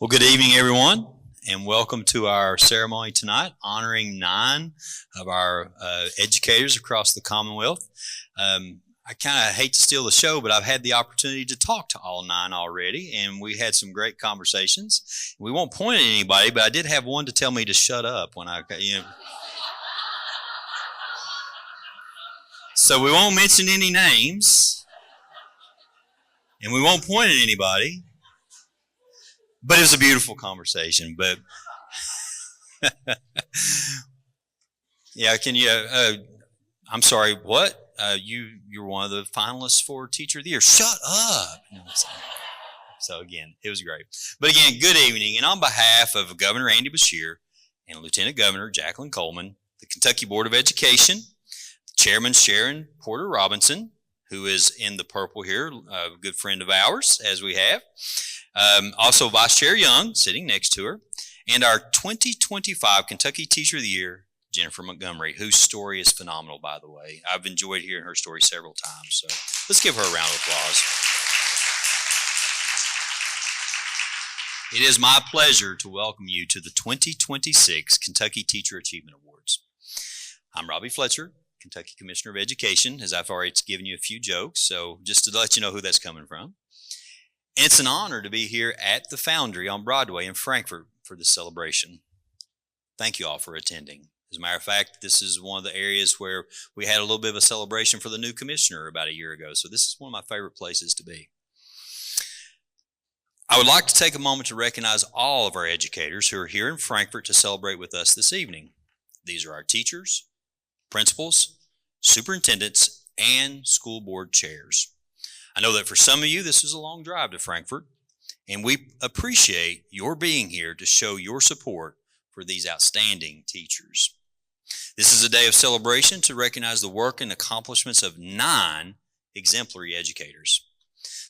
Well, good evening, everyone, and welcome to our ceremony tonight, honoring 9 of our educators across the Commonwealth. I kind of hate to steal the show, but I've had the opportunity to talk to all 9 already, and we had some great conversations. We won't point at anybody, but I did have one to tell me to shut up when So we won't mention any names, and we won't point at anybody. But it was a beautiful conversation. But yeah, can you? I'm sorry. What? You're one of the finalists for Teacher of the Year. Shut up. So again, it was great. But again, good evening, and on behalf of Governor Andy Beshear and Lieutenant Governor Jacqueline Coleman, the Kentucky Board of Education, Chairman Sharon Porter Robinson, who is in the purple here, a good friend of ours, as we have. Also Vice Chair Young, sitting next to her, and our 2025 Kentucky Teacher of the Year, Jennifer Montgomery, whose story is phenomenal, by the way. I've enjoyed hearing her story several times, so let's give her a round of applause. It is my pleasure to welcome you to the 2026 Kentucky Teacher Achievement Awards. I'm Robbie Fletcher, Kentucky Commissioner of Education, as I've already given you a few jokes, so just to let you know who that's coming from. And it's an honor to be here at the Foundry on Broadway in Frankfort for this celebration. Thank you all for attending. As a matter of fact, this is one of the areas where we had a little bit of a celebration for the new commissioner about a year ago, so this is one of my favorite places to be. I would like to take a moment to recognize all of our educators who are here in Frankfort to celebrate with us this evening. These are our teachers, principals, superintendents, and school board chairs. I know that for some of you, this is a long drive to Frankfort, and we appreciate your being here to show your support for these outstanding teachers. This is a day of celebration to recognize the work and accomplishments of 9 exemplary educators.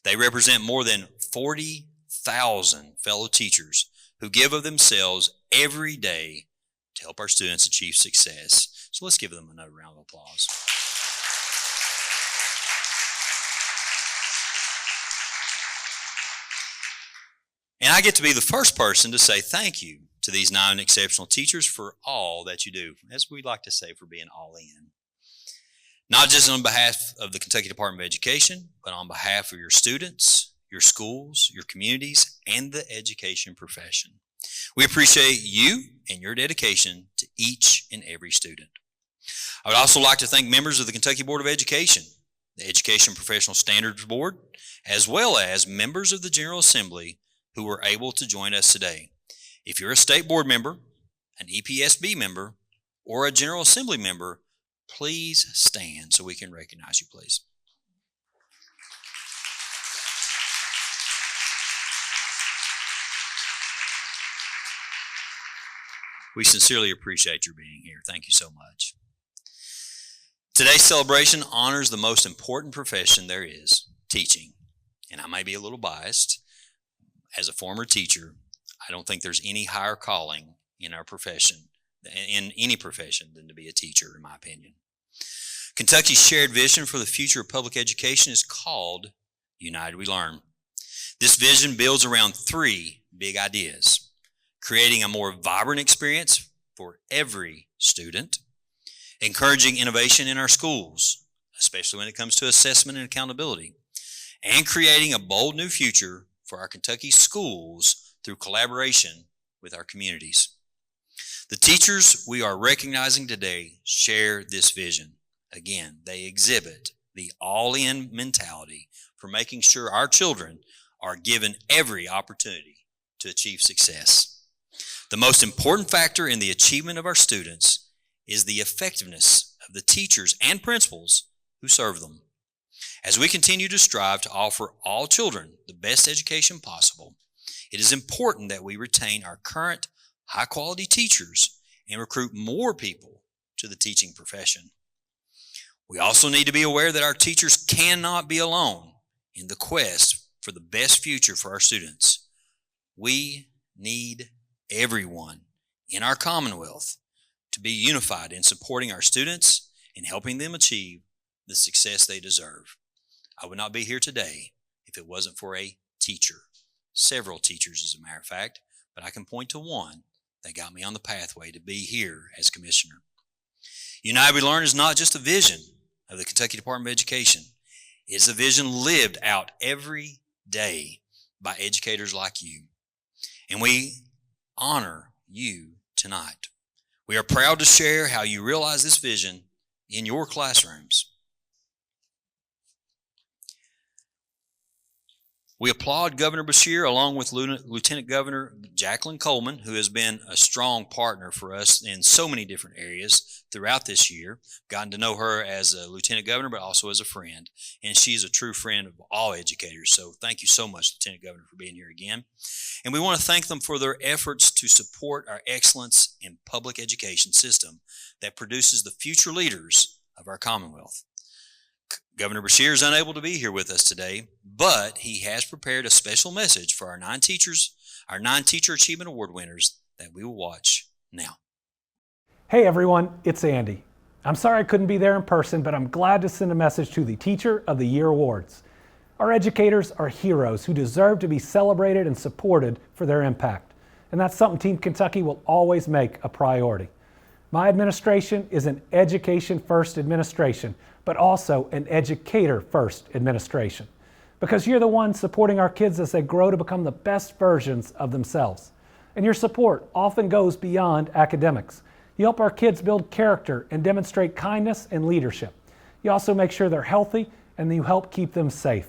They represent more than 40,000 fellow teachers who give of themselves every day to help our students achieve success. So let's give them another round of applause. And I get to be the first person to say thank you to these 9 exceptional teachers for all that you do, as we like to say, for being all in. Not just on behalf of the Kentucky Department of Education, but on behalf of your students, your schools, your communities, and the education profession. We appreciate you and your dedication to each and every student. I would also like to thank members of the Kentucky Board of Education, the Education Professional Standards Board, as well as members of the General Assembly who were able to join us today. If you're a state board member, an EPSB member, or a General Assembly member, please stand so we can recognize you, please. We sincerely appreciate your being here. Thank you so much. Today's celebration honors the most important profession there is, teaching. And I may be a little biased. As a former teacher, I don't think there's any higher calling in our profession, in any profession, than to be a teacher, in my opinion. Kentucky's shared vision for the future of public education is called United We Learn. This vision builds around 3 big ideas: creating a more vibrant experience for every student, encouraging innovation in our schools, especially when it comes to assessment and accountability, and creating a bold new future for our Kentucky schools through collaboration with our communities. The teachers we are recognizing today share this vision. Again, they exhibit the all-in mentality for making sure our children are given every opportunity to achieve success. The most important factor in the achievement of our students is the effectiveness of the teachers and principals who serve them. As we continue to strive to offer all children the best education possible, it is important that we retain our current high-quality teachers and recruit more people to the teaching profession. We also need to be aware that our teachers cannot be alone in the quest for the best future for our students. We need everyone in our Commonwealth to be unified in supporting our students and helping them achieve the success they deserve. I would not be here today if it wasn't for a teacher several teachers as a matter of fact, but I can point to one that got me on the pathway to be here as commissioner. United We Learn is not just a vision of the Kentucky Department of Education. It is a vision lived out every day by educators like you. And we honor you tonight. We are proud to share how you realize this vision in your classrooms. We applaud Governor Beshear along with Lieutenant Governor Jacqueline Coleman, who has been a strong partner for us in so many different areas throughout this year. Gotten to know her as a Lieutenant Governor, but also as a friend. And she's a true friend of all educators. So thank you so much, Lieutenant Governor, for being here again. And we want to thank them for their efforts to support our excellence in public education system that produces the future leaders of our Commonwealth. Governor Beshear is unable to be here with us today, but he has prepared a special message for our 9 Teacher Achievement Award winners that we will watch now. Hey everyone, it's Andy. I'm sorry I couldn't be there in person, but I'm glad to send a message to the Teacher of the Year Awards. Our educators are heroes who deserve to be celebrated and supported for their impact, and that's something Team Kentucky will always make a priority. My administration is an education-first administration, but also an educator-first administration, because you're the ones supporting our kids as they grow to become the best versions of themselves. And your support often goes beyond academics. You help our kids build character and demonstrate kindness and leadership. You also make sure they're healthy and you help keep them safe.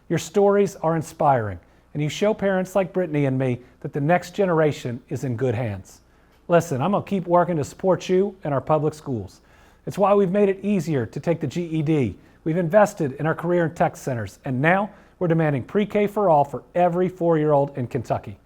Your stories are inspiring, and you show parents like Brittany and me that the next generation is in good hands. Listen, I'm going to keep working to support you and our public schools. It's why we've made it easier to take the GED. We've invested in our career and tech centers, and now we're demanding pre-K for all for every 4-year-old in Kentucky.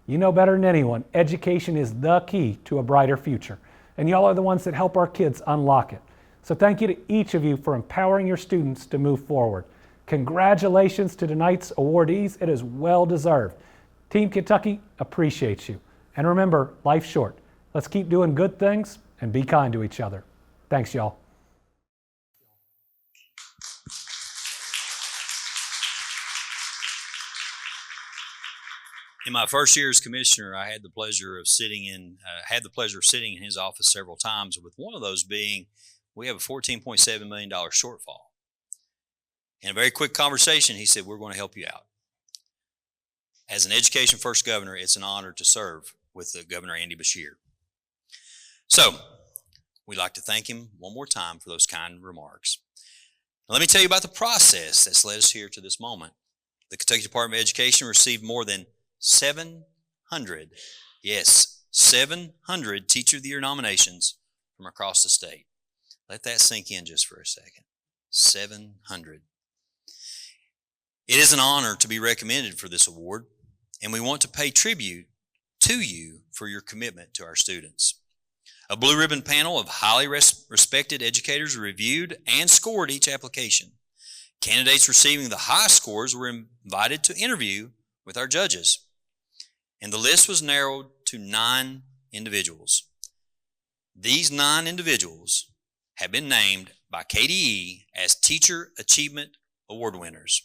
You know better than anyone, education is the key to a brighter future, and y'all are the ones that help our kids unlock it. So thank you to each of you for empowering your students to move forward. Congratulations to tonight's awardees. It is well deserved. Team Kentucky appreciates you. And remember, life's short. Let's keep doing good things and be kind to each other. Thanks, y'all. In my first year as commissioner, I had the pleasure of sitting in his office several times, with one of those being we have a $14.7 million shortfall. In a very quick conversation, he said, "We're going to help you out." As an education first governor, it's an honor to serve with Governor Andy Beshear. So, we'd like to thank him one more time for those kind remarks. Now, let me tell you about the process that's led us here to this moment. The Kentucky Department of Education received more than 700 Teacher of the Year nominations from across the state. Let that sink in just for a second. 700. It is an honor to be recommended for this award, and we want to pay tribute to you for your commitment to our students. A blue ribbon panel of highly respected educators reviewed and scored each application. Candidates receiving the highest scores were invited to interview with our judges, and the list was narrowed to 9 individuals. These 9 individuals have been named by KTOY as Teacher Achievement Award winners.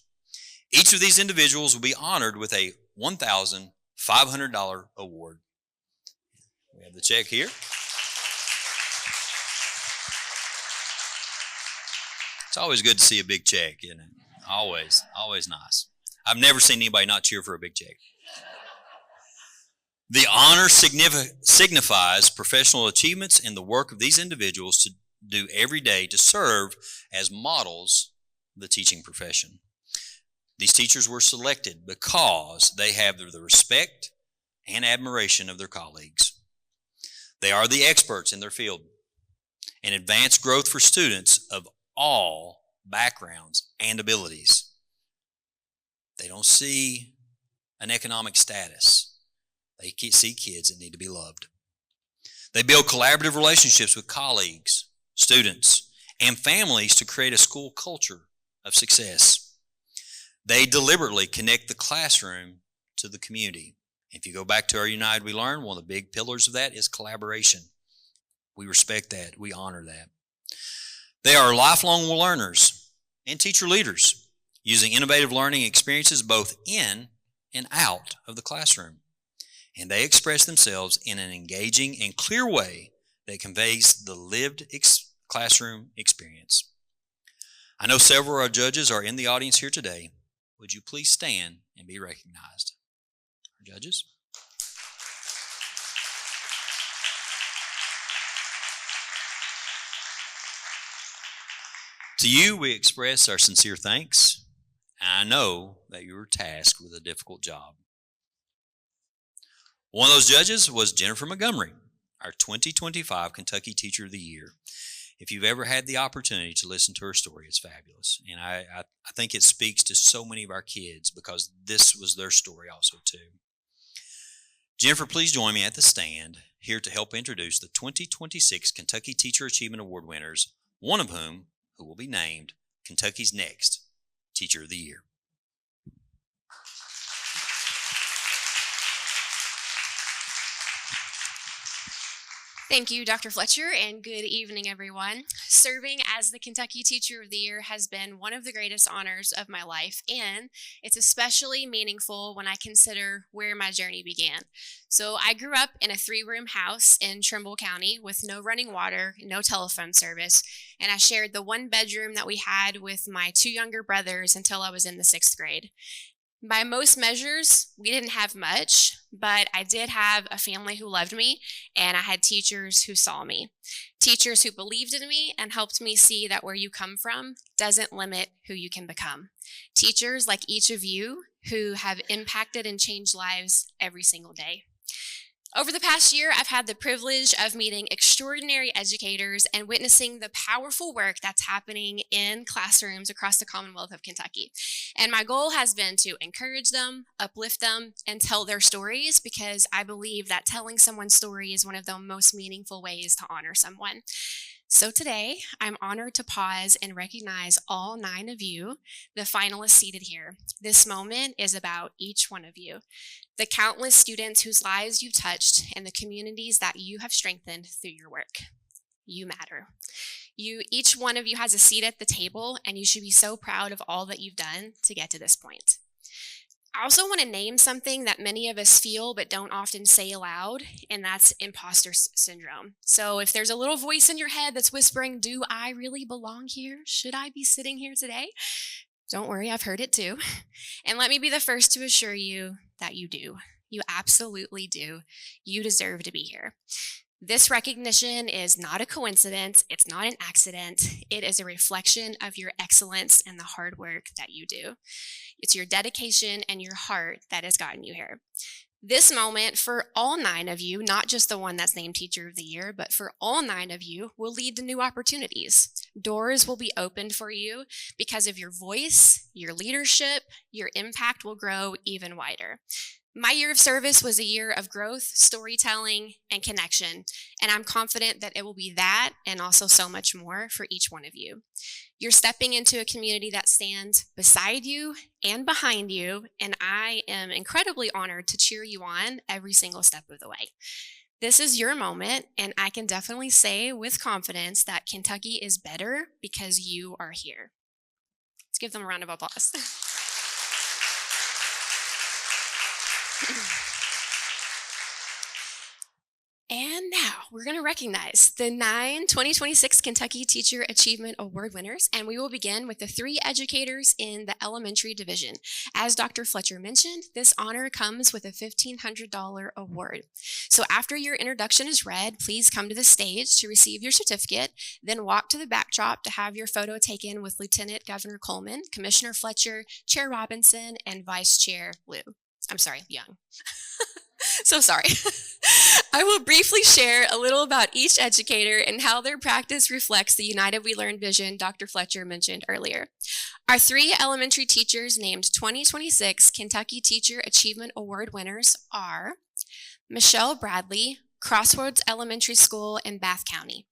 Each of these individuals will be honored with a $1,500 award. We have the check here. It's always good to see a big check, isn't it? Always nice. I've never seen anybody not cheer for a big check. The honor signifies professional achievements in the work of these individuals to do every day to serve as models of the teaching profession. These teachers were selected because they have the respect and admiration of their colleagues. They are the experts in their field and advance growth for students of all backgrounds and abilities. They don't see an economic status. They see kids that need to be loved. They build collaborative relationships with colleagues, students, and families to create a school culture of success. They deliberately connect the classroom to the community. If you go back to our United We Learn, one of the big pillars of that is collaboration. We respect that. We honor that. They are lifelong learners and teacher leaders, using innovative learning experiences both in and out of the classroom. And they express themselves in an engaging and clear way that conveys the lived classroom experience. I know several of our judges are in the audience here today. Would you please stand and be recognized? Our judges. To you, we express our sincere thanks. I know that you were tasked with a difficult job. One of those judges was Jennifer Montgomery, our 2025 Kentucky Teacher of the Year. If you've ever had the opportunity to listen to her story, it's fabulous. And I think it speaks to so many of our kids because this was their story also too. Jennifer, please join me at the stand here to help introduce the 2026 Kentucky Teacher Achievement Award winners, one of whom who will be named Kentucky's next Teacher of the Year. Thank you, Dr. Fletcher, and good evening, everyone. Serving as the Kentucky Teacher of the Year has been one of the greatest honors of my life, and it's especially meaningful when I consider where my journey began. So I grew up in a 3-room house in Trimble County with no running water, no telephone service, and I shared the 1 bedroom that we had with my 2 younger brothers until I was in the 6th grade. By most measures, we didn't have much, but I did have a family who loved me, and I had teachers who saw me. Teachers who believed in me and helped me see that where you come from doesn't limit who you can become. Teachers like each of you who have impacted and changed lives every single day. Over the past year, I've had the privilege of meeting extraordinary educators and witnessing the powerful work that's happening in classrooms across the Commonwealth of Kentucky. And my goal has been to encourage them, uplift them, and tell their stories because I believe that telling someone's story is one of the most meaningful ways to honor someone. So today, I'm honored to pause and recognize all 9 of you, the finalists seated here. This moment is about each one of you, the countless students whose lives you've touched and the communities that you have strengthened through your work. You matter. Each one of you has a seat at the table, and you should be so proud of all that you've done to get to this point. I also want to name something that many of us feel but don't often say aloud, and that's imposter syndrome. So if there's a little voice in your head that's whispering, do I really belong here? Should I be sitting here today? Don't worry, I've heard it too. And let me be the first to assure you that you do. You absolutely do. You deserve to be here. This recognition is not a coincidence. It's not an accident. It is a reflection of your excellence and the hard work that you do. It's your dedication and your heart that has gotten you here. This moment for all 9 of you, not just the one that's named Teacher of the Year, but for all 9 of you, will lead to new opportunities. Doors will be opened for you because of your voice, your leadership, your impact will grow even wider. My year of service was a year of growth, storytelling, and connection, and I'm confident that it will be that and also so much more for each one of you. You're stepping into a community that stands beside you and behind you, and I am incredibly honored to cheer you on every single step of the way. This is your moment, and I can definitely say with confidence that Kentucky is better because you are here. Let's give them a round of applause. And now we're going to recognize the 9 2026 Kentucky Teacher Achievement Award winners, and we will begin with the 3 educators in the elementary division. As Dr. Fletcher mentioned, this honor comes with a $1,500 award. So after your introduction is read, please come to the stage to receive your certificate, then walk to the backdrop to have your photo taken with Lieutenant Governor Coleman, Commissioner Fletcher, Chair Robinson, and Vice Chair Young. So sorry. I will briefly share a little about each educator and how their practice reflects the United We Learn vision Dr. Fletcher mentioned earlier. Our 3 elementary teachers named 2026 Kentucky Teacher Achievement Award winners are Michelle Bradley, Crossroads Elementary School in Bath County.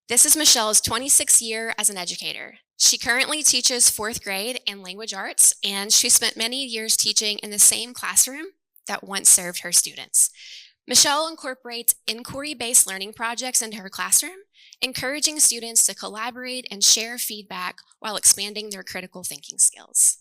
This is Michelle's 26th year as an educator. She currently teaches 4th grade and language arts, and she spent many years teaching in the same classroom that once served her students. Michelle incorporates inquiry-based learning projects into her classroom, encouraging students to collaborate and share feedback while expanding their critical thinking skills.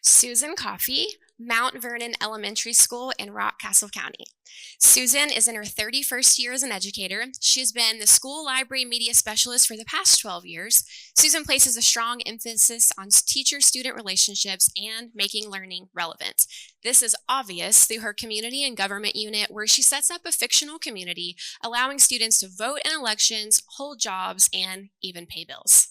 Susan Coffey, Mount Vernon Elementary School in Rockcastle County. Susan is in her 31st year as an educator. She has been the school library media specialist for the past 12 years. Susan places a strong emphasis on teacher-student relationships and making learning relevant. This is obvious through her community and government unit, where she sets up a fictional community, allowing students to vote in elections, hold jobs, and even pay bills.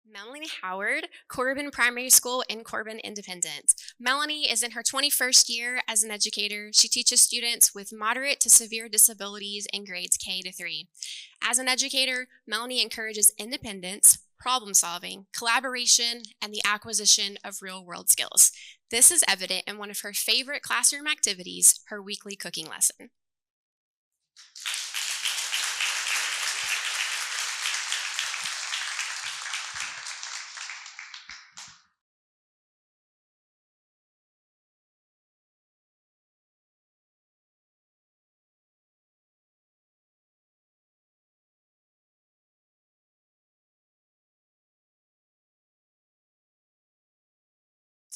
Melanie Howard, Corbin Primary School in Corbin Independent. Melanie is in her 21st year as an educator. She teaches students with moderate to severe disabilities in grades K to 3. As an educator, Melanie encourages independence, problem solving, collaboration, and the acquisition of real-world skills. This is evident in one of her favorite classroom activities, her weekly cooking lesson.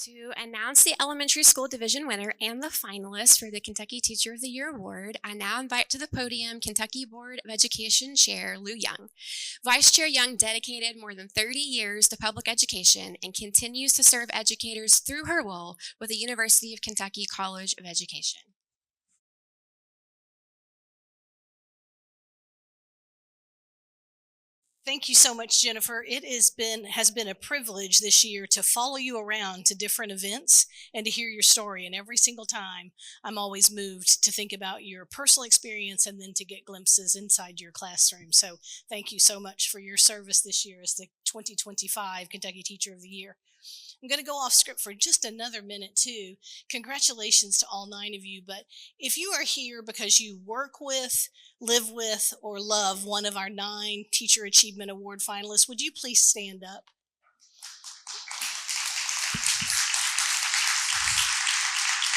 To announce the elementary school division winner and the finalists for the Kentucky Teacher of the Year Award, I now invite to the podium Kentucky Board of Education Chair Lou Young. Vice Chair Young dedicated more than 30 years to public education and continues to serve educators through her role with the University of Kentucky College of Education. Thank you so much, Jennifer. It has been a privilege this year to follow you around to different events and to hear your story. And every single time, I'm always moved to think about your personal experience and then to get glimpses inside your classroom. So thank you so much for your service this year as the 2025 Kentucky Teacher of the Year. I'm going to go off script for just another minute, too. Congratulations to all 9 of you. But if you are here because you work with, live with, or love one of our 9 Teacher Achievement Award finalists, would you please stand up?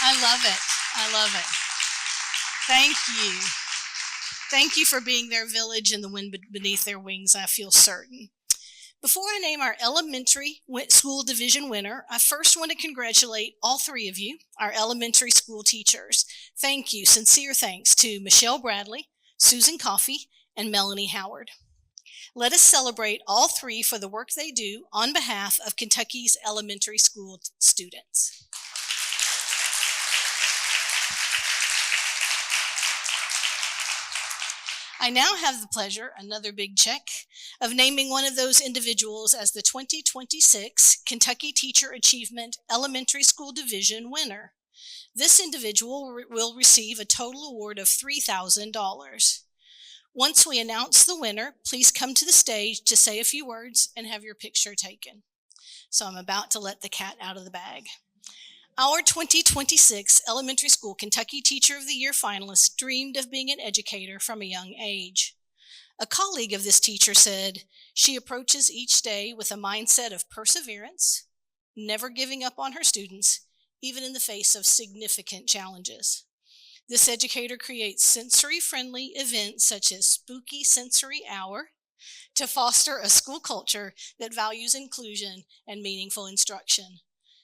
I love it. I love it. Thank you. Thank you for being their village and the wind beneath their wings, I feel certain. Before I name our elementary school division winner, I first want to congratulate all 3 of you, our elementary school teachers. Thank you, sincere thanks to Michelle Bradley, Susan Coffey, and Melanie Howard. Let us celebrate all 3 for the work they do on behalf of Kentucky's elementary school students. I now have the pleasure, another big check, of naming one of those individuals as the 2026 Kentucky Teacher Achievement Elementary School Division winner. This individual will receive a total award of $3,000. Once we announce the winner, please come to the stage to say a few words and have your picture taken. So I'm about to let the cat out of the bag. Our 2026 Elementary School Kentucky Teacher of the Year finalist dreamed of being an educator from a young age. A colleague of this teacher said, she approaches each day with a mindset of perseverance, never giving up on her students, even in the face of significant challenges. This educator creates sensory-friendly events such as Spooky Sensory Hour to foster a school culture that values inclusion and meaningful instruction.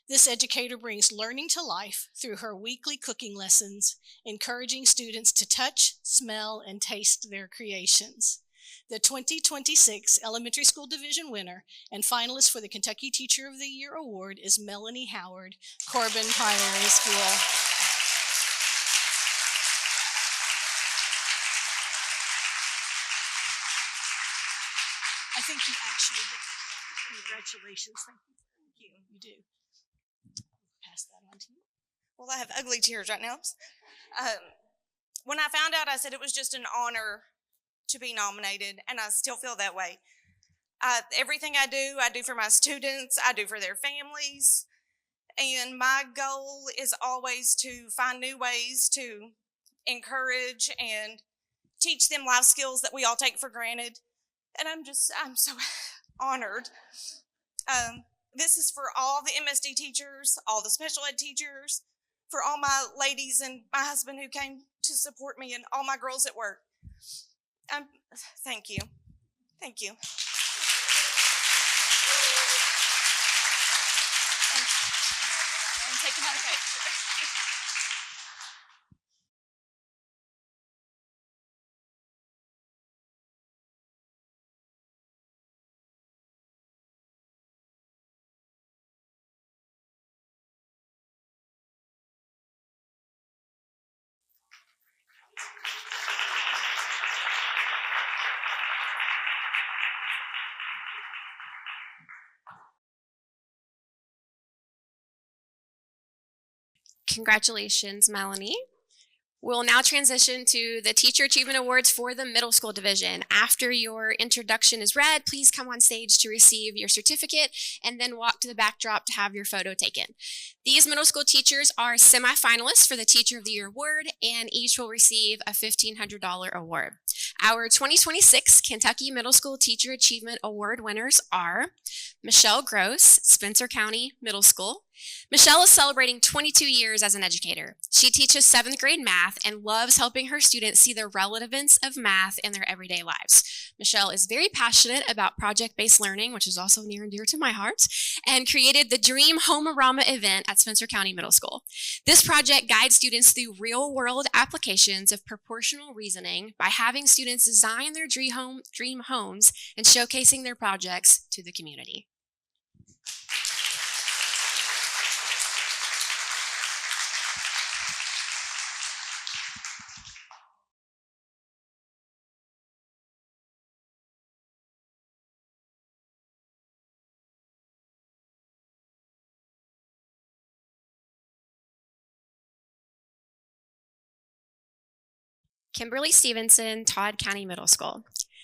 This educator brings learning to life through her weekly cooking lessons, encouraging students to touch, smell, and taste their creations. The 2026 Elementary School Division winner and finalist for the Kentucky Teacher of the Year Award is Melanie Howard, Corbin Primary School. I think you actually get the congratulations. Thank you. You do. Pass that on to you. Well, I have ugly tears right now. When I found out, I said it was just an honor to be nominated, and I still feel that way. Everything I do for my students, I do for their families, And my goal is always to find new ways to encourage and teach them life skills that we all take for granted. And I'm so honored. This is for all the MSD teachers, all the special ed teachers, for all my ladies and my husband who came to support me, and all my girls at work. Thank you. Thank you. And take another picture. Congratulations, Melanie. We'll now transition to the Teacher Achievement Awards for the middle school division. After your introduction is read, please come on stage to receive your certificate and then walk to the backdrop to have your photo taken. These middle school teachers are semifinalists for the Teacher of the Year Award, and each will receive a $1,500 award. Our 2026 Kentucky Middle School Teacher Achievement Award winners are Michelle Gross, Spencer County Middle School. Michelle is celebrating 22 years as an educator. She teaches 7th grade math and loves helping her students see the relevance of math in their everyday lives. Michelle is very passionate about project-based learning, which is also near and dear to my heart, and created the Dream Home-A-Rama event at Spencer County Middle School. This project guides students through real-world applications of proportional reasoning by having students design their dream homes and showcasing their projects to the community. Kimberly Stevenson, Todd County Middle School.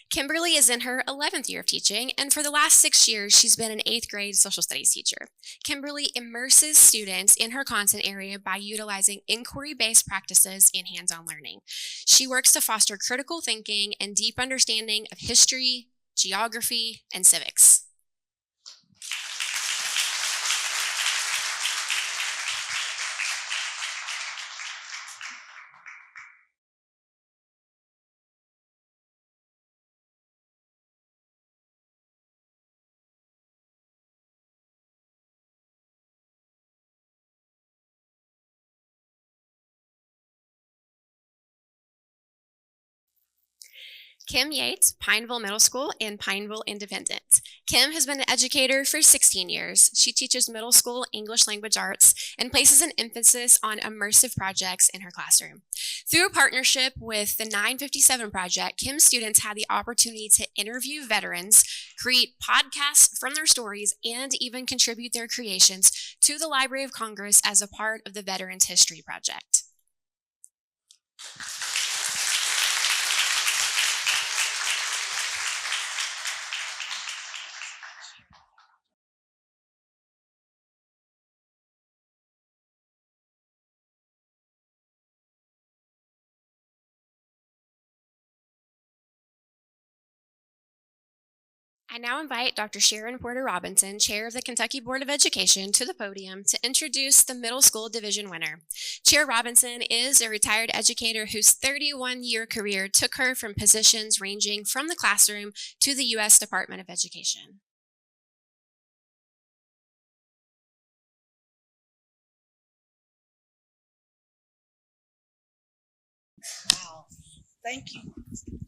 Kimberly is in her 11th year of teaching, and for the last 6 years, she's been an 8th grade social studies teacher. Kimberly immerses students in her content area by utilizing inquiry-based practices in hands-on learning. She works to foster critical thinking and deep understanding of history, geography, and civics. Kim Yates, Pineville Middle School in Pineville Independent. Kim has been an educator for 16 years. She teaches middle school English language arts and places an emphasis on immersive projects in her classroom. Through a partnership with the 957 Project, Kim's students had the opportunity to interview veterans, create podcasts from their stories, and even contribute their creations to the Library of Congress as a part of the Veterans History Project. I now invite Dr. Sharon Porter Robinson, Chair of the Kentucky Board of Education, to the podium to introduce the middle school division winner. Chair Robinson is a retired educator whose 31-year career took her from positions ranging from the classroom to the U.S. Department of Education. Wow. Thank you,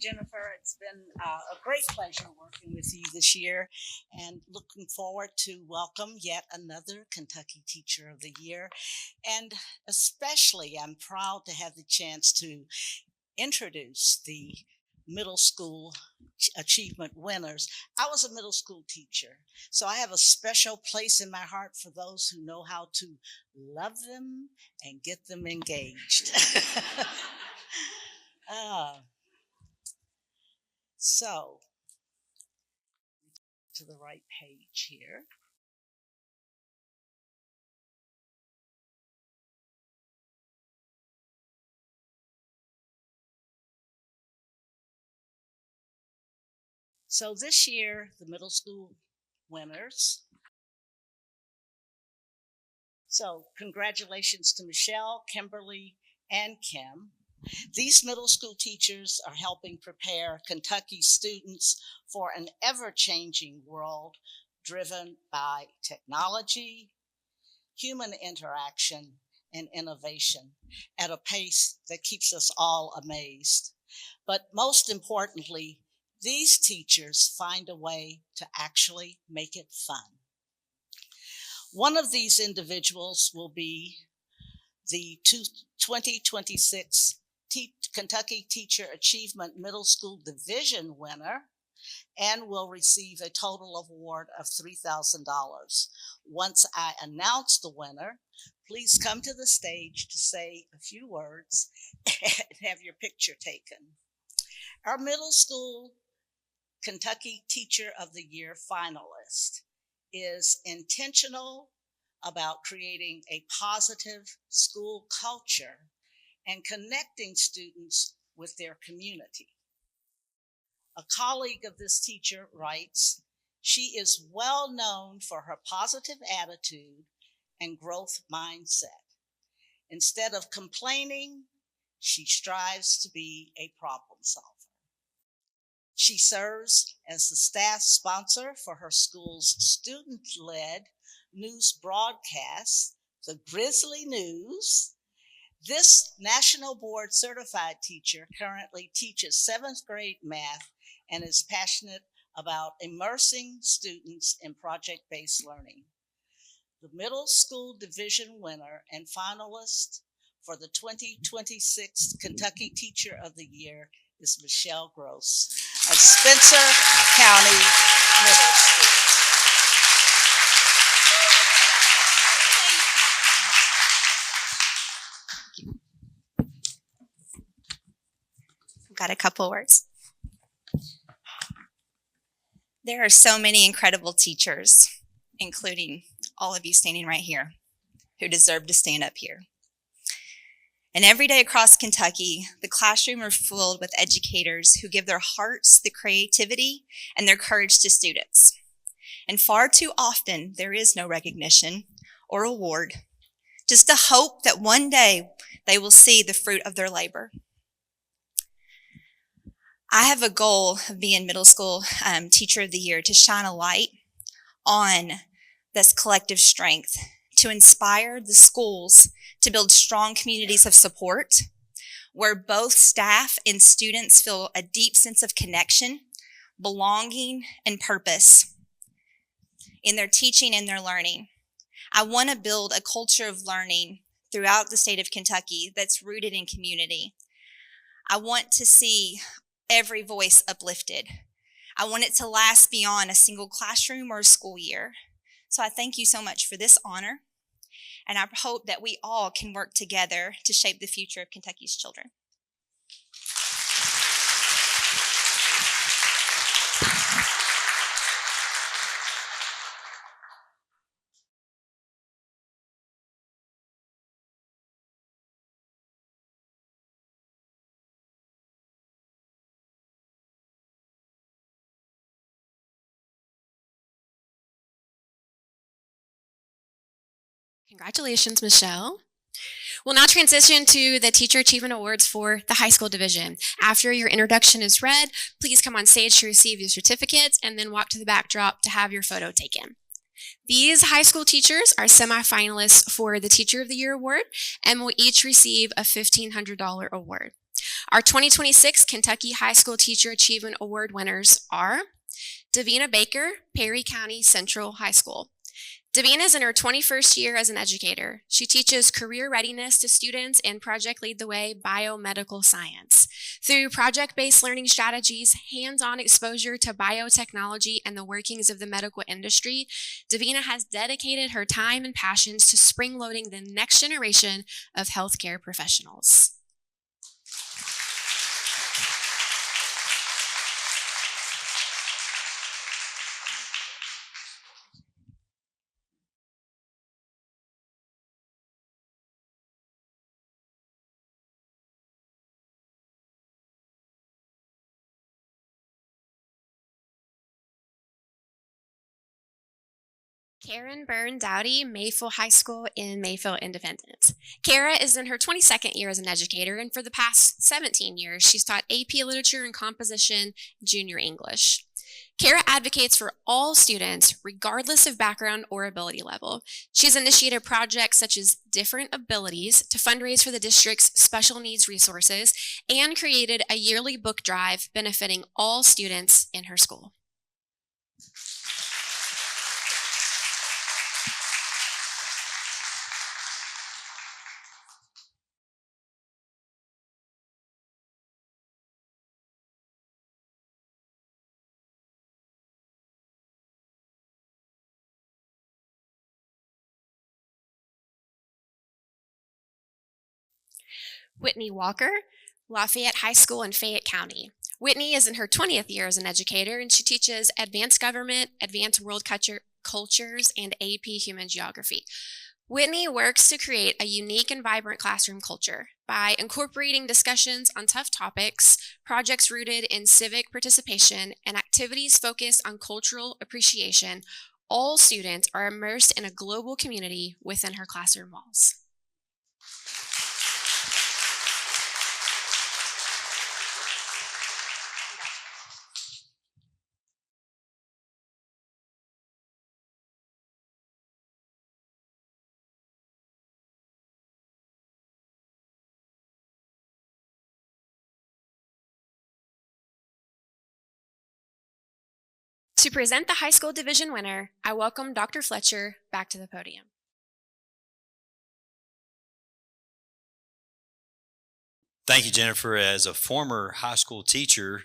Jennifer. It's been a great pleasure working with you this year, and looking forward to welcome yet another Kentucky Teacher of the Year. And especially, I'm proud to have the chance to introduce the middle school achievement winners. I was a middle school teacher, so I have a special place in my heart for those who know how to love them and get them engaged. So, to the right page here. So this year, the middle school winners. So congratulations to Michelle, Kimberly, and Kim. These middle school teachers are helping prepare Kentucky students for an ever-changing world driven by technology, human interaction, and innovation at a pace that keeps us all amazed. But most importantly, these teachers find a way to actually make it fun. One of these individuals will be the 2026 Kentucky Teacher Achievement Middle School Division winner and will receive a total award of $3,000. Once I announce the winner, please come to the stage to say a few words and have your picture taken. Our middle school Kentucky Teacher of the Year finalist is intentional about creating a positive school culture and connecting students with their community. A colleague of this teacher writes, "She is well known for her positive attitude and growth mindset. Instead of complaining, she strives to be a problem solver." She serves as the staff sponsor for her school's student-led news broadcast, the Grizzly News. This National Board certified teacher currently teaches 7th grade math and is passionate about immersing students in project-based learning. The middle school division winner and finalist for the 2026 Kentucky Teacher of the Year is Michelle Gross of Spencer County Middle School. Got a couple words. There are so many incredible teachers, including all of you standing right here, who deserve to stand up here. And every day across Kentucky, the classroom are filled with educators who give their hearts, the creativity, and their courage to students. And far too often, there is no recognition or award, just a hope that one day they will see the fruit of their labor. I have a goal of being middle school teacher of the year to shine a light on this collective strength, to inspire the schools to build strong communities of support where both staff and students feel a deep sense of connection, belonging, and purpose in their teaching and their learning. I want to build a culture of learning throughout the state of Kentucky that's rooted in community. I want to see every voice uplifted. I want it to last beyond a single classroom or a school year. So I thank you so much for this honor, and I hope that we all can work together to shape the future of Kentucky's children. Congratulations, Michelle. We'll now transition to the Teacher Achievement Awards for the high school division. After your introduction is read, please come on stage to receive your certificates and then walk to the backdrop to have your photo taken. These high school teachers are semifinalists for the Teacher of the Year Award and will each receive a $1,500 award. Our 2026 Kentucky High School Teacher Achievement Award winners are Davina Baker, Perry County Central High School. Davina is in her 21st year as an educator. She teaches career readiness to students in Project Lead the Way biomedical science. Through project-based learning strategies, hands-on exposure to biotechnology and the workings of the medical industry, Davina has dedicated her time and passions to spring-loading the next generation of healthcare professionals. Karen Byrne Dowdy, Mayfield High School in Mayfield Independence. Kara is in her 22nd year as an educator, and for the past 17 years, she's taught AP Literature and Composition, Junior English. Kara advocates for all students, regardless of background or ability level. She's initiated projects such as Different Abilities to fundraise for the district's special needs resources and created a yearly book drive benefiting all students in her school. Whitney Walker, Lafayette High School in Fayette County. Whitney is in her 20th year as an educator, and she teaches Advanced Government, Advanced World Cultures, and AP Human Geography. Whitney works to create a unique and vibrant classroom culture by incorporating discussions on tough topics, projects rooted in civic participation, and activities focused on cultural appreciation. All students are immersed in a global community within her classroom walls. To present the high school division winner, I welcome Dr. Fletcher back to the podium. Thank you, Jennifer. As a former high school teacher,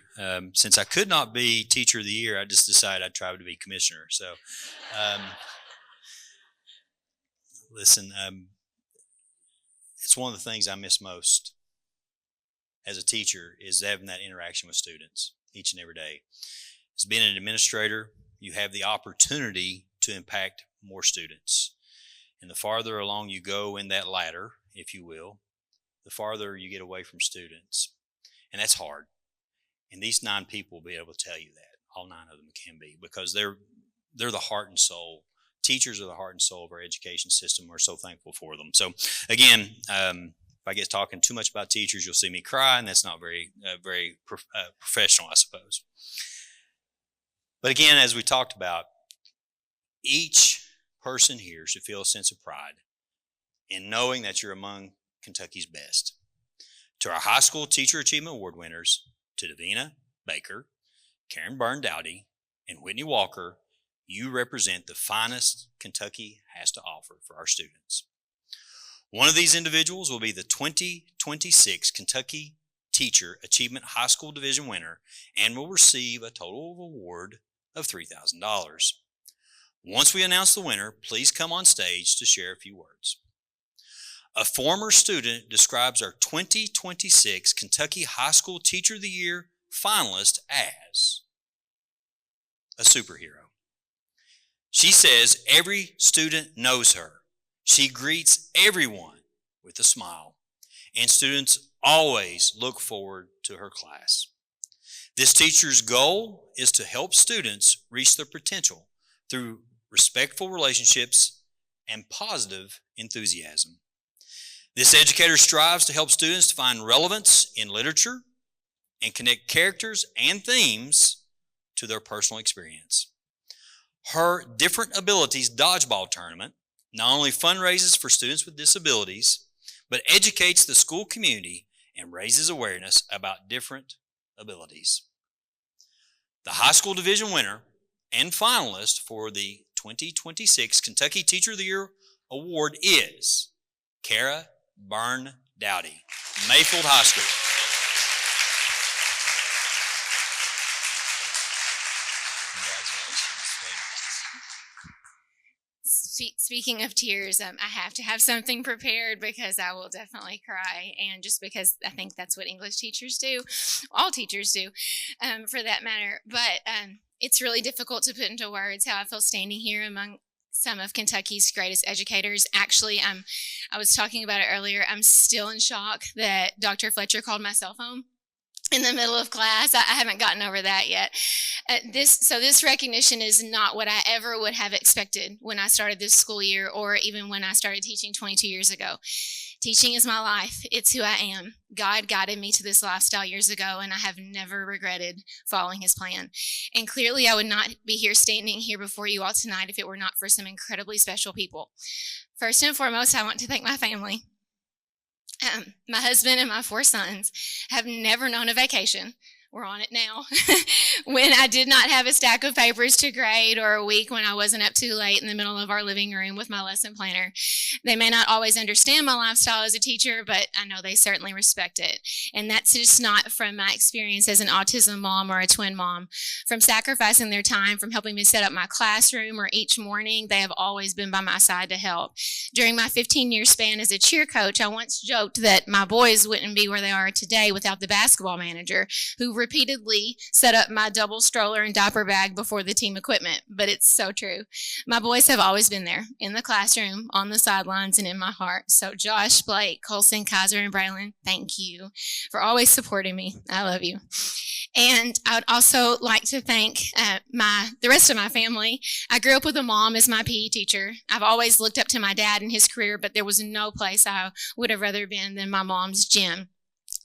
since I could not be Teacher of the Year, I just decided I'd try to be Commissioner. So, listen, it's one of the things I miss most as a teacher is having that interaction with students each and every day. As being an administrator, you have the opportunity to impact more students. And the farther along you go in that ladder, if you will, the farther you get away from students. And that's hard. And these 9 people will be able to tell you that. All 9 of them can be, because they're the heart and soul. Teachers are the heart and soul of our education system. We're so thankful for them. So again, if I get talking too much about teachers, you'll see me cry, and that's not very professional, I suppose. But again, as we talked about, each person here should feel a sense of pride in knowing that you're among Kentucky's best. To our high school Teacher Achievement Award winners, to Davina Baker, Karen Byrne Dowdy, and Whitney Walker, you represent the finest Kentucky has to offer for our students. One of these individuals will be the 2026 Kentucky Teacher Achievement High School Division winner and will receive a total award of $3,000. Once we announce the winner, please come on stage to share a few words. A former student describes our 2026 Kentucky High School Teacher of the Year finalist as a superhero. She says every student knows her. She greets everyone with a smile, and students always look forward to her class. This teacher's goal is to help students reach their potential through respectful relationships and positive enthusiasm. This educator strives to help students to find relevance in literature and connect characters and themes to their personal experience. Her Different Abilities Dodgeball Tournament not only fundraises for students with disabilities, but educates the school community and raises awareness about different abilities. The high school division winner and finalist for the 2026 Kentucky Teacher of the Year Award is Kara Byrne Dowdy, Mayfield High School. Speaking of tears, I have to have something prepared because I will definitely cry, and just because I think that's what English teachers do, all teachers do, for that matter. But it's really difficult to put into words how I feel standing here among some of Kentucky's greatest educators. Actually, I was talking about it earlier. I'm still in shock that Dr. Fletcher called my cell phone in the middle of class. I haven't gotten over that yet. This recognition is not what I ever would have expected when I started this school year, or even when I started teaching 22 years ago. Teaching is my life. It's who I am. God guided me to this lifestyle years ago, and I have never regretted following his plan. And clearly, I would not be standing here before you all tonight if it were not for some incredibly special people. First and foremost, I want to thank my family. My husband and my 4 sons have never known a vacation. We're on it now. When I did not have a stack of papers to grade, or a week when I wasn't up too late in the middle of our living room with my lesson planner. They may not always understand my lifestyle as a teacher, but I know they certainly respect it. And that's just not from my experience as an autism mom or a twin mom. From sacrificing their time, from helping me set up my classroom, or each morning, they have always been by my side to help. During my 15-year span as a cheer coach, I once joked that my boys wouldn't be where they are today without the basketball manager, who repeatedly set up my double stroller and diaper bag before the team equipment, but it's so true. My boys have always been there, in the classroom, on the sidelines, and in my heart. So Josh, Blake, Colson, Kaiser, and Braylon, thank you for always supporting me. I love you. And I would also like to thank the rest of my family. I grew up with a mom as my PE teacher. I've always looked up to my dad and his career, but there was no place I would have rather been than my mom's gym.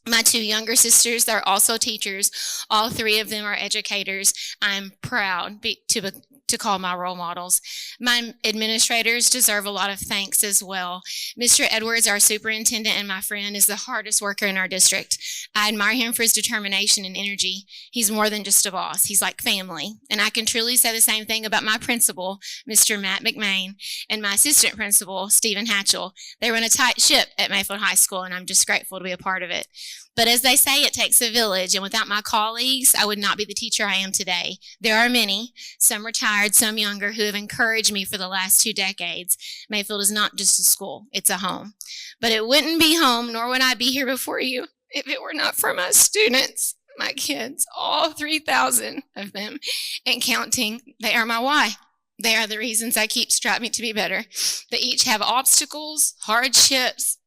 My 2 younger sisters, they're also teachers. All 3 of them are educators. I'm proud to call my role models. My administrators deserve a lot of thanks as well. Mr. Edwards, our superintendent and my friend, is the hardest worker in our district. I admire him for his determination and energy. He's more than just a boss. He's like family. And I can truly say the same thing about my principal, Mr. Matt McMain, and my assistant principal, Stephen Hatchell. They run a tight ship at Mayfield High School, and I'm just grateful to be a part of it. But as they say, it takes a village, and without my colleagues, I would not be the teacher I am today. There are many, some retired, some younger, who have encouraged me for the last 2 decades. Mayfield is not just a school, it's a home. But it wouldn't be home, nor would I be here before you, if it were not for my students, my kids, all 3,000 of them, and counting. They are my why. They are the reasons I keep striving to be better. They each have obstacles, hardships,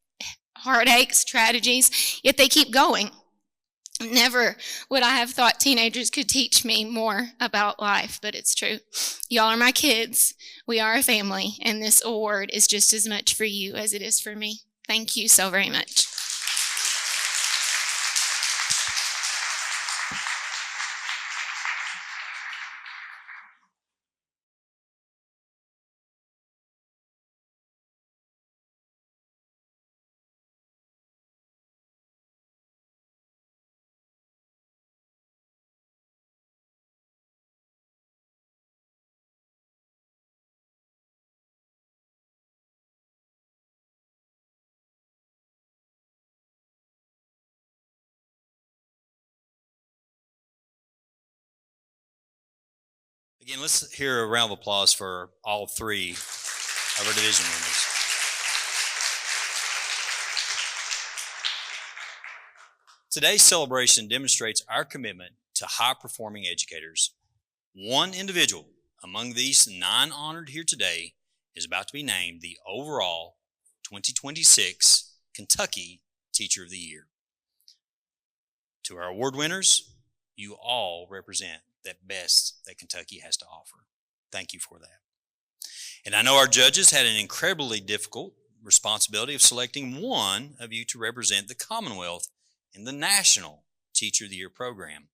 heartaches, tragedies, yet they keep going. Never would I have thought teenagers could teach me more about life, but it's true. Y'all are my kids. We are a family, and this award is just as much for you as it is for me. Thank you so very much. Again, let's hear a round of applause for all 3 of our division winners. Today's celebration demonstrates our commitment to high-performing educators. One individual among these 9 honored here today is about to be named the overall 2026 Kentucky Teacher of the Year. To our award winners, you all represent that best that Kentucky has to offer. Thank you for that. And I know our judges had an incredibly difficult responsibility of selecting one of you to represent the Commonwealth in the National Teacher of the Year program.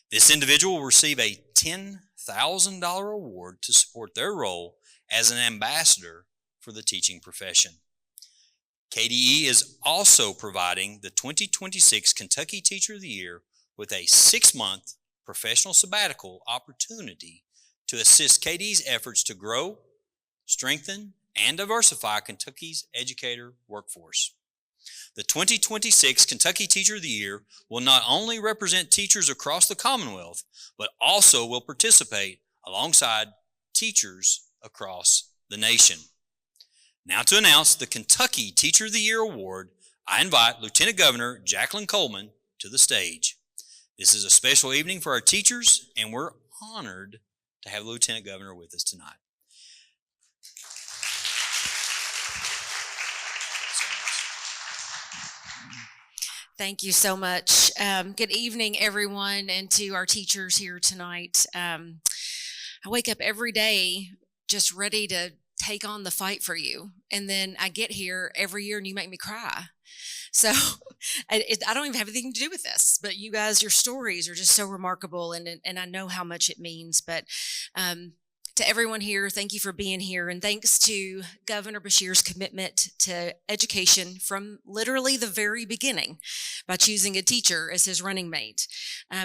This individual will receive a $10,000 award to support their role as an ambassador for the teaching profession. KDE is also providing the 2026 Kentucky Teacher of the Year with a 6-month professional sabbatical opportunity to assist KDE's efforts to grow, strengthen, and diversify Kentucky's educator workforce. The 2026 Kentucky Teacher of the Year will not only represent teachers across the Commonwealth, but also will participate alongside teachers across the nation. Now to announce the Kentucky Teacher of the Year Award, I invite Lieutenant Governor Jacqueline Coleman to the stage. This is a special evening for our teachers, and we're honored to have the Lieutenant Governor with us tonight. Thank you so much. Good evening, everyone, and to our teachers here tonight. I wake up every day just ready to take on the fight for you. And then I get here every year and you make me cry. So I don't even have anything to do with this, but you guys, your stories are just so remarkable, and I know how much it means. But to everyone here, thank you for being here, and thanks to Governor Beshear's commitment to education from literally the very beginning by choosing a teacher as his running mate.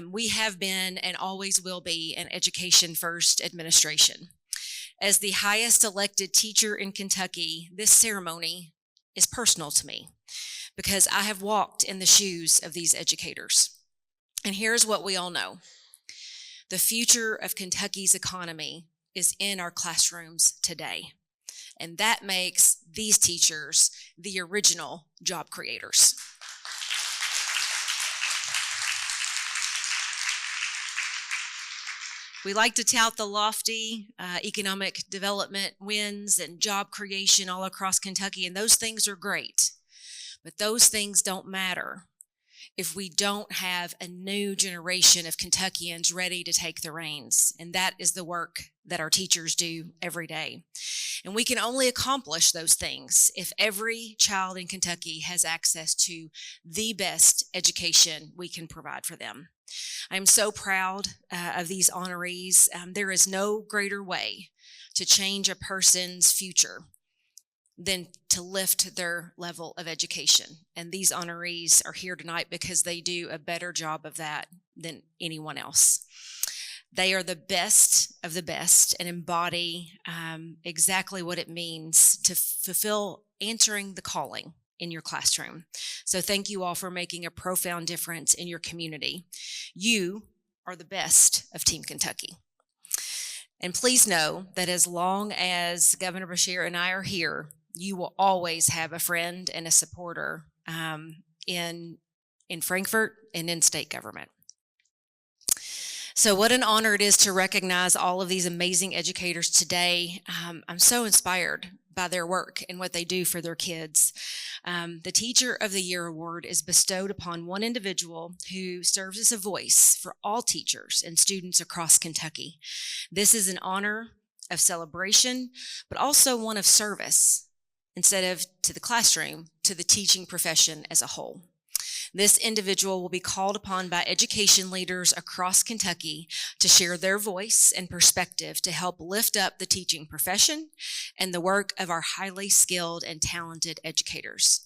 We have been and always will be an education-first administration. As the highest elected teacher in Kentucky, this ceremony is personal to me because I have walked in the shoes of these educators. And here's what we all know. The future of Kentucky's economy is in our classrooms today. And that makes these teachers the original job creators. We like to tout the lofty economic development wins and job creation all across Kentucky, and those things are great. But those things don't matter if we don't have a new generation of Kentuckians ready to take the reins. And that is the work that our teachers do every day. And we can only accomplish those things if every child in Kentucky has access to the best education we can provide for them. I'm so proud of these honorees. There is no greater way to change a person's future than to lift their level of education. And these honorees are here tonight because they do a better job of that than anyone else. They are the best of the best and embody exactly what it means to fulfill answering the calling in your classroom. So thank you all for making a profound difference in your community. You are the best of Team Kentucky. And please know that as long as Governor Beshear and I are here, you will always have a friend and a supporter in Frankfort and in state government. So what an honor it is to recognize all of these amazing educators today. I'm so inspired by their work and what they do for their kids. The Teacher of the Year Award is bestowed upon one individual who serves as a voice for all teachers and students across Kentucky. This is an honor of celebration, but also one of service, instead of to the classroom, to the teaching profession as a whole. This individual will be called upon by education leaders across Kentucky to share their voice and perspective to help lift up the teaching profession and the work of our highly skilled and talented educators.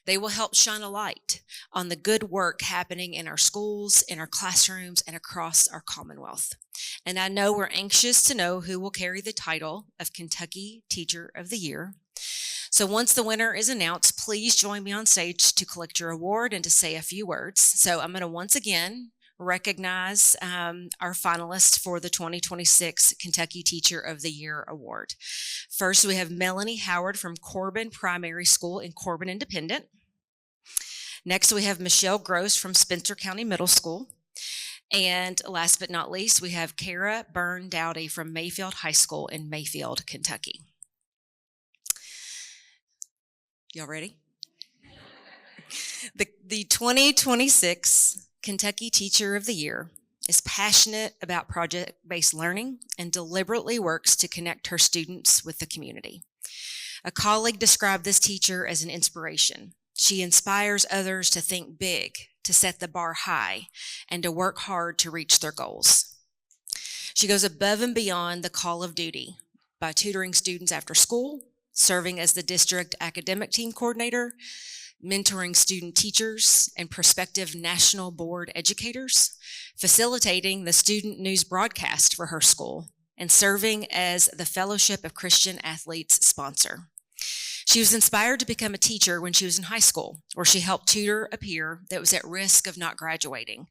They will help shine a light on the good work happening in our schools, in our classrooms, and across our Commonwealth. And I know we're anxious to know who will carry the title of Kentucky Teacher of the Year. So once the winner is announced, please join me on stage to collect your award and to say a few words. So I'm going to once again recognize our finalists for the 2026 Kentucky Teacher of the Year Award. First, we have Melanie Howard from Corbin Primary School in Corbin Independent. Next, we have Michelle Gross from Spencer County Middle School. And last but not least, we have Kara Byrne Dowdy from Mayfield High School in Mayfield, Kentucky. Y'all ready? The 2026 Kentucky Teacher of the Year is passionate about project-based learning and deliberately works to connect her students with the community. A colleague described this teacher as an inspiration. She inspires others to think big, to set the bar high, and to work hard to reach their goals. She goes above and beyond the call of duty by tutoring students after school, serving as the district academic team coordinator, mentoring student teachers and prospective national board educators, facilitating the student news broadcast for her school, and serving as the Fellowship of Christian Athletes sponsor. She was inspired to become a teacher when she was in high school, where she helped tutor a peer that was at risk of not graduating,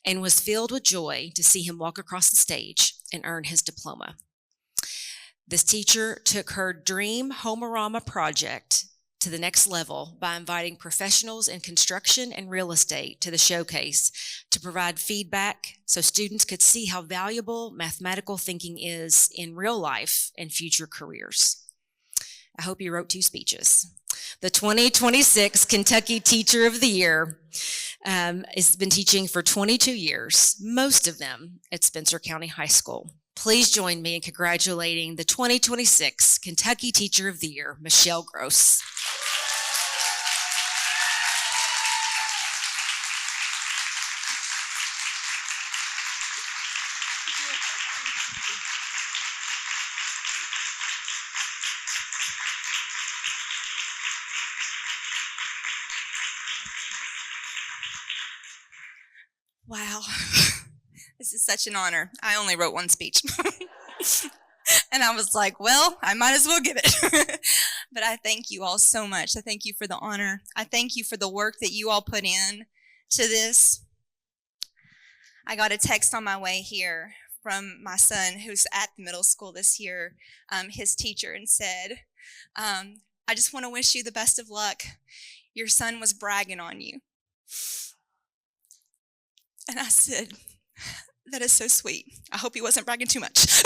and was filled with joy to see him walk across the stage and earn his diploma. This teacher took her dream Homerama project to the next level by inviting professionals in construction and real estate to the showcase to provide feedback so students could see how valuable mathematical thinking is in real life and future careers. I hope you wrote 2 speeches. The 2026 Kentucky Teacher of the Year has been teaching for 22 years, most of them at Spencer County High School. Please join me in congratulating the 2026 Kentucky Teacher of the Year, Michelle Gross. Wow, this is such an honor. I only wrote one speech. And I was like, well, I might as well give it. But I thank you all so much. I thank you for the honor. I thank you for the work that you all put in to this. I got a text on my way here from my son who's at the middle school this year, his teacher, and said, I just want to wish you the best of luck. Your son was bragging on you. And I said, that is so sweet. I hope he wasn't bragging too much.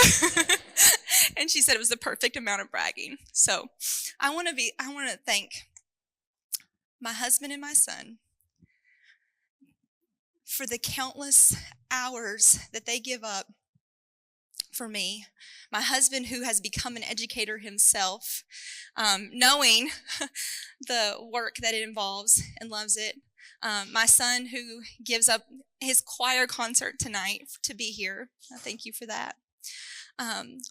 And she said it was the perfect amount of bragging. So I want to thank my husband and my son for the countless hours that they give up for me. My husband, who has become an educator himself, knowing the work that it involves and loves it. My son, who gives up his choir concert tonight to be here. Thank you for that.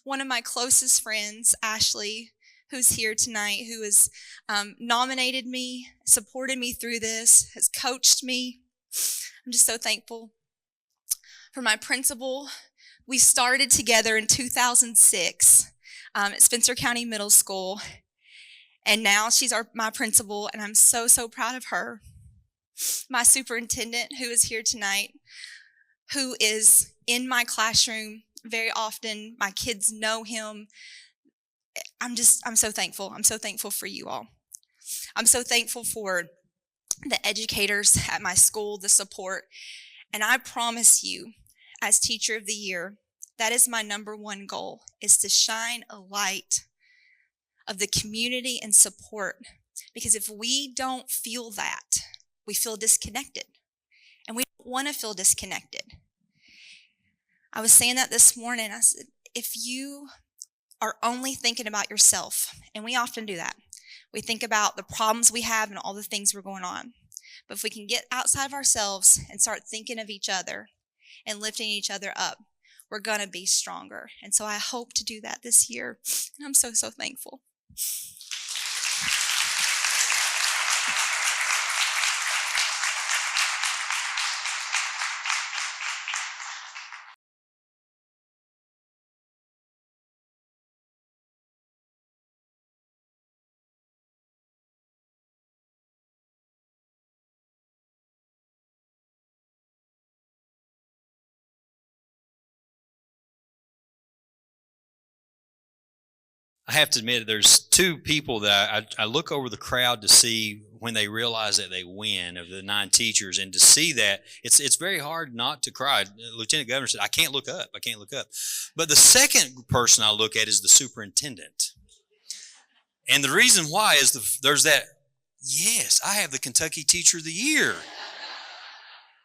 One of my closest friends, Ashley, who's here tonight, who has nominated me, supported me through this, has coached me. I'm just so thankful. For my principal, we started together in 2006 at Spencer County Middle School, and now she's my principal, and I'm so, so proud of her. My superintendent, who is here tonight, who is in my classroom very often. My kids know him. I'm so thankful. I'm so thankful for you all. I'm so thankful for the educators at my school, the support. And I promise you, as Teacher of the Year, that is my number one goal, is to shine a light of the community and support. Because if we don't feel that, we feel disconnected. And we don't want to feel disconnected. I was saying that this morning. I said, if you are only thinking about yourself, and we often do that, we think about the problems we have and all the things we're going on. But if we can get outside of ourselves and start thinking of each other and lifting each other up, we're going to be stronger. And so I hope to do that this year. And I'm so, so thankful. I have to admit, there's two people that I look over the crowd to see when they realize that they win, of the 9 teachers, and to see that, it's very hard not to cry. Lieutenant Governor said, I can't look up. But the second person I look at is the superintendent. And the reason why is there's that, yes, I have the Kentucky Teacher of the Year.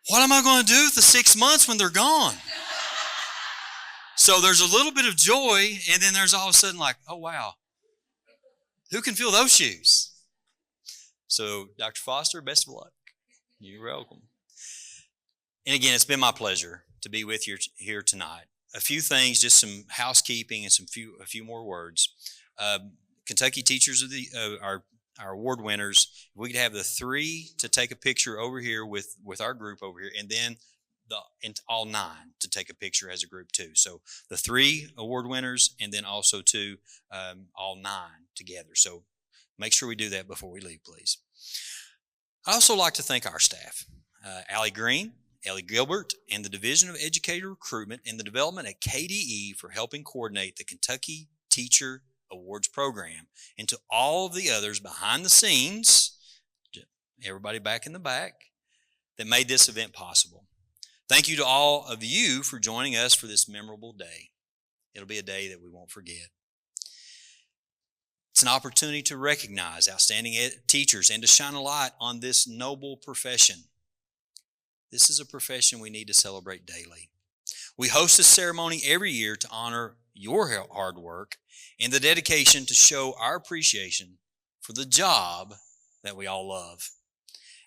What am I going to do with the 6 months when they're gone? So there's a little bit of joy, and then there's all of a sudden like, oh, wow. Who can fill those shoes? So, Dr. Foster, best of luck. You're welcome. And again, it's been my pleasure to be with you here tonight. A few things, just some housekeeping and a few more words. Kentucky Teachers of the our award winners, we could have the 3 to take a picture over here with our group over here, and then all 9 to take a picture as a group too. So the 3 award winners, and then also all 9 together. So make sure we do that before we leave, please. I also like to thank our staff, Allie Green, Ellie Gilbert, and the Division of Educator Recruitment and the Development at KDE for helping coordinate the Kentucky Teacher Awards program, and to all of the others behind the scenes, everybody back in the back, that made this event possible. Thank you to all of you for joining us for this memorable day. It'll be a day that we won't forget. an opportunity to recognize outstanding teachers and to shine a light on this noble profession. This is a profession we need to celebrate daily. We host a ceremony every year to honor your hard work and the dedication to show our appreciation for the job that we all love.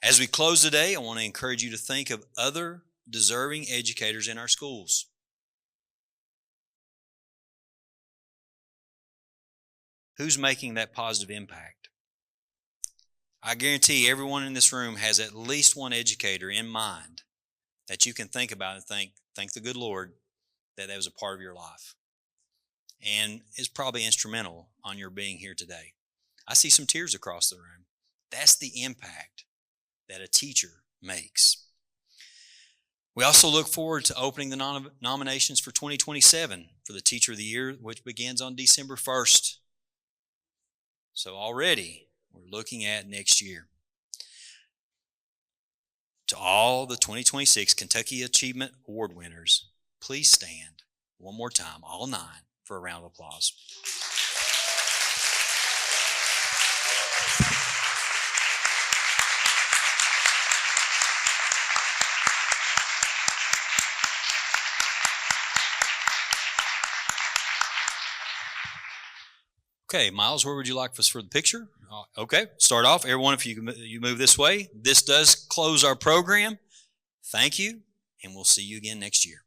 As we close today, I want to encourage you to think of other deserving educators in our schools. Who's making that positive impact? I guarantee everyone in this room has at least one educator in mind that you can think about and thank the good Lord that was a part of your life and is probably instrumental on your being here today. I see some tears across the room. That's the impact that a teacher makes. We also look forward to opening the nominations for 2027 for the Teacher of the Year, which begins on December 1st. So already we're looking at next year. To all the 2026 Kentucky Achievement Award winners, please stand one more time, all 9, for a round of applause. Okay, Miles, where would you like us for the picture? Okay, start off. Everyone, if you move this way. This does close our program. Thank you, and we'll see you again next year.